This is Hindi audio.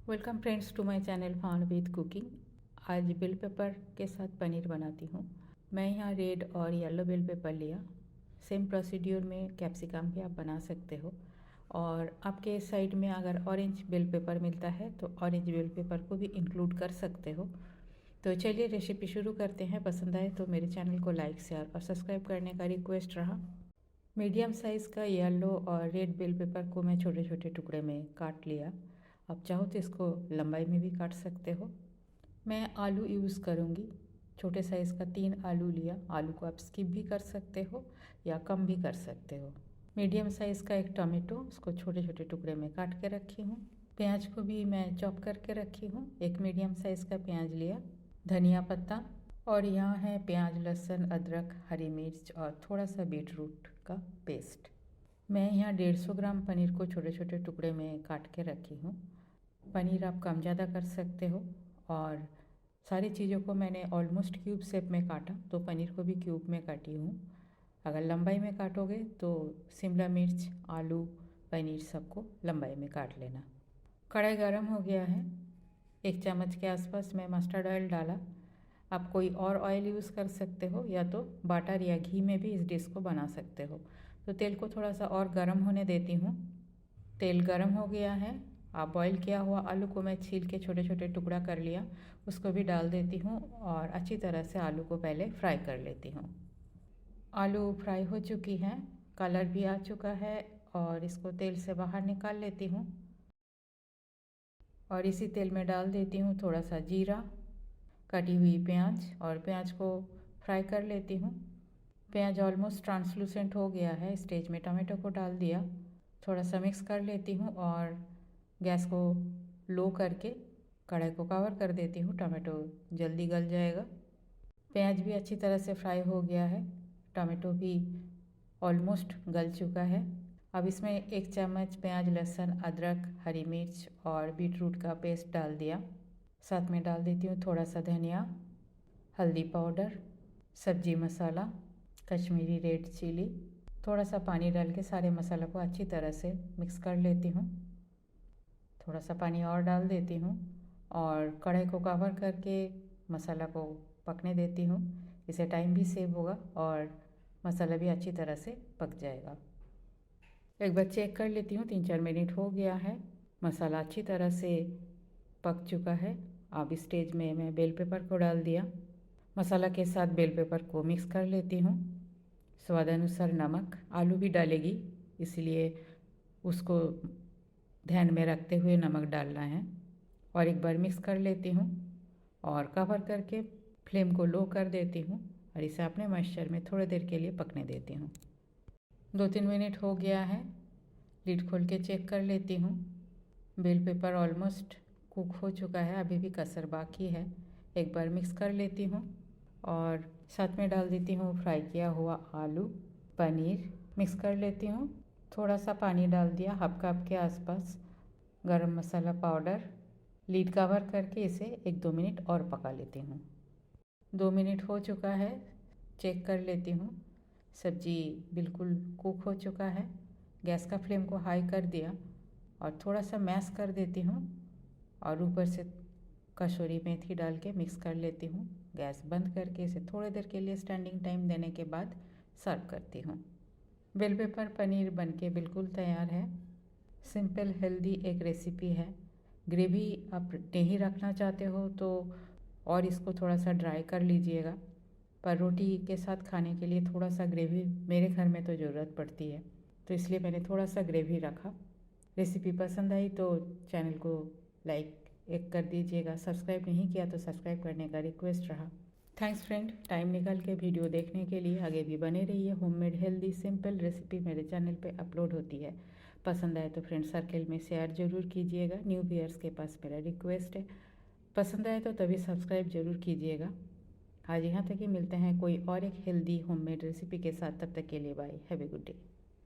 Welcome friends to my channel found with cooking. आज बिल पेपर के साथ पनीर बनाती हूँ। मैं यहाँ रेड और येलो बिल पेपर लिया। सेम प्रोसीड्यूर में कैप्सिकम भी आप बना सकते हो, और आपके साइड में अगर ऑरेंज बिल पेपर मिलता है तो ऑरेंज बिल पेपर को भी इंक्लूड कर सकते हो। तो चलिए रेसिपी शुरू करते हैं। पसंद आए तो मेरे चैनल को लाइक, शेयर और सब्सक्राइब करने का रिक्वेस्ट रहा। मीडियम साइज़ का येलो और रेड बिल पेपर को मैं छोटे छोटे टुकड़े में काट लिया। आप चाहो तो इसको लंबाई में भी काट सकते हो। मैं आलू यूज़ करूँगी। छोटे साइज़ का 3 आलू लिया। आलू को आप स्किप भी कर सकते हो या कम भी कर सकते हो। मीडियम साइज़ का एक टमाटो, उसको छोटे छोटे टुकड़े में काट के रखी हूँ। प्याज को भी मैं चॉप करके रखी हूँ। एक मीडियम साइज़ का प्याज लिया। धनिया पत्ता, और यहाँ है प्याज, लहसुन, अदरक, हरी मिर्च और थोड़ा सा बीट रूट का पेस्ट। मैं यहाँ 150 ग्राम पनीर को छोटे छोटे टुकड़े में काट के रखी हूँ। पनीर आप कम ज़्यादा कर सकते हो, और सारी चीज़ों को मैंने ऑलमोस्ट क्यूब शेप में काटा, तो पनीर को भी क्यूब में काटी हूँ। अगर लंबाई में काटोगे तो शिमला मिर्च, आलू, पनीर सबको लंबाई में काट लेना। कढ़ाई गरम हो गया है। 1 चम्मच के आसपास मैं मस्टर्ड ऑयल डाला। आप कोई और ऑयल यूज़ कर सकते हो, या तो बटर या घी में भी इस डिश को बना सकते हो। तो तेल को थोड़ा सा और गर्म होने देती हूँ। तेल गर्म हो गया है। आप बॉईल किया हुआ आलू को मैं छील के छोटे छोटे टुकड़ा कर लिया, उसको भी डाल देती हूँ और अच्छी तरह से आलू को पहले फ्राई कर लेती हूँ। आलू फ्राई हो चुकी हैं, कलर भी आ चुका है, और इसको तेल से बाहर निकाल लेती हूँ। और इसी तेल में डाल देती हूँ थोड़ा सा जीरा, कटी हुई प्याज, और प्याज को फ्राई कर लेती हूँ। प्याज ऑलमोस्ट ट्रांसलूसेंट हो गया है। स्टेज में टमाटो को डाल दिया, थोड़ा सा मिक्स कर लेती हूँ और गैस को लो करके कढ़ाई को कवर कर देती हूँ। टमाटो जल्दी गल जाएगा। प्याज भी अच्छी तरह से फ्राई हो गया है। टमाटो भी ऑलमोस्ट गल चुका है। अब इसमें 1 चम्मच प्याज, लहसुन, अदरक, हरी मिर्च और बीट रूट का पेस्ट डाल दिया। साथ में डाल देती हूँ थोड़ा सा धनिया, हल्दी पाउडर, सब्जी मसाला, कश्मीरी रेड चिली। थोड़ा सा पानी डाल के सारे मसाला को अच्छी तरह से मिक्स कर लेती हूँ। थोड़ा सा पानी और डाल देती हूँ और कढ़ाई को कवर करके मसाला को पकने देती हूँ। इससे टाइम भी सेव होगा और मसाला भी अच्छी तरह से पक जाएगा। एक बार चेक कर लेती हूँ। 3-4 मिनट हो गया है। मसाला अच्छी तरह से पक चुका है। अब इस स्टेज में मैं बेल पेपर को डाल दिया। मसाला के साथ बेल पेपर को मिक्स कर लेती हूँ। स्वादानुसार नमक, आलू भी डालेगी इसलिए उसको ध्यान में रखते हुए नमक डालना है। और एक बार मिक्स कर लेती हूँ और कवर करके फ्लेम को लो कर देती हूँ, और इसे अपने मॉइस्चर में थोड़ी देर के लिए पकने देती हूँ। 2-3 मिनट हो गया है। लिड खोल के चेक कर लेती हूँ। बेल पेपर ऑलमोस्ट कुक हो चुका है, अभी भी कसर बाकी है। एक बार मिक्स कर लेती हूँ और साथ में डाल देती हूँ फ्राई किया हुआ आलू, पनीर। मिक्स कर लेती हूँ। थोड़ा सा पानी डाल दिया, हाफ कप के आसपास। गरम मसाला पाउडर। लीड कवर करके इसे 1-2 मिनट और पका लेती हूँ। 2 मिनट हो चुका है। चेक कर लेती हूँ। सब्जी बिल्कुल कुक हो चुका है। गैस का फ्लेम को हाई कर दिया और थोड़ा सा मैश कर देती हूँ, और ऊपर से कसूरी मेथी डाल के मिक्स कर लेती हूँ। गैस बंद करके इसे थोड़ी देर के लिए स्टैंडिंग टाइम देने के बाद सर्व करती हूँ। बेल पेपर पनीर बनके बिल्कुल तैयार है। सिंपल हेल्दी एक रेसिपी है। ग्रेवी आप नहीं रखना चाहते हो तो और इसको थोड़ा सा ड्राई कर लीजिएगा, पर रोटी के साथ खाने के लिए थोड़ा सा ग्रेवी मेरे घर में तो ज़रूरत पड़ती है, तो इसलिए मैंने थोड़ा सा ग्रेवी रखा। रेसिपी पसंद आई तो चैनल को लाइक एक कर दीजिएगा। सब्सक्राइब नहीं किया तो सब्सक्राइब करने का रिक्वेस्ट रहा। थैंक्स फ्रेंड, टाइम निकाल के वीडियो देखने के लिए। आगे भी बने रहिए। होममेड हेल्दी सिंपल रेसिपी मेरे चैनल पे अपलोड होती है। पसंद आए तो फ्रेंड सर्कल में शेयर ज़रूर कीजिएगा। न्यू व्यूअर्स के पास मेरा रिक्वेस्ट है, पसंद आए तो तभी सब्सक्राइब ज़रूर कीजिएगा। आज यहाँ तक ही, मिलते हैं कोई और एक हेल्दी होममेड रेसिपी के साथ। तब तक के लिए bye, have a good day.